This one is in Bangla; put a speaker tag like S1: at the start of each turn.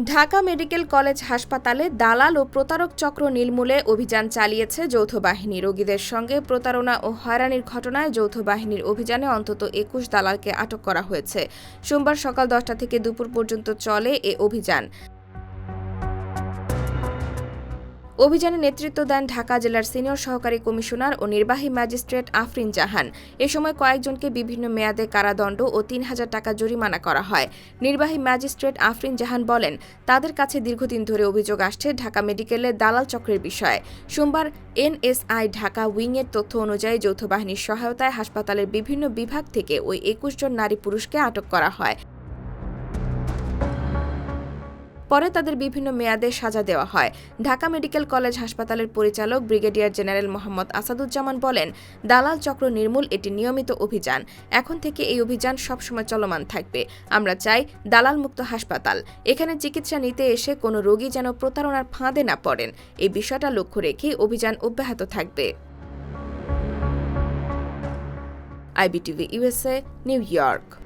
S1: ঢাকা মেডিকেল কলেজ হাসপাতালে দালাল ও প্রতারক চক্র নির্মূলে অভিযান চালিয়েছে যৌথ বাহিনী। রোগীদের সঙ্গে প্রতারণা ও হয়রানির ঘটনায় যৌথ বাহিনীর অভিযানে অন্তত ২১ দালালকে আটক করা হয়েছে। সোমবার সকাল ১০টা থেকে দুপুর পর্যন্ত চলে এ অভিযান। অভিযানে নেতৃত্ব দেন ঢাকা জেলার সিনিয়র সহকারী কমিশনার ও নির্বাহী ম্যাজিস্ট্রেট আফরিন জাহান। এ সময় কয়েকজনকে বিভিন্ন মেয়াদে কারাদণ্ড ও ৩,০০০ টাকা জরিমানা করা হয়। নির্বাহী ম্যাজিস্ট্রেট আফরিন জাহান বলেন, তাদের কাছে দীর্ঘদিন ধরে অভিযোগ আসছে ঢাকা মেডিকেলের দালাল চক্রের বিষয়ে। সোমবার এনএসআই ঢাকা উইংয়ের তথ্য অনুযায়ী যৌথ বাহিনীর সহায়তায় হাসপাতালের বিভিন্ন বিভাগ থেকে ওই ২১ জন নারী পুরুষকে আটক করা হয়। পরে তাদের বিভিন্ন মেয়াদে সাজা দেওয়া হয়। ঢাকা মেডিকেল কলেজ হাসপাতালের পরিচালক ব্রিগেডিয়ার জেনারেল মোহাম্মদ আসাদুজ্জামান বলেন, দালাল চক্র নির্মূল এটি নিয়মিত অভিযান। এখন থেকে এই অভিযান সবসময় চলমান থাকবে। আমরা চাই দালাল মুক্ত হাসপাতাল। এখানে চিকিৎসা নিতে এসে কোনো রোগী যেন প্রতারণার ফাঁদে না পড়েন। এই বিষয়টা লক্ষ্য রেখেই অভিযান অব্যাহত থাকবে। IBTV USA, new York.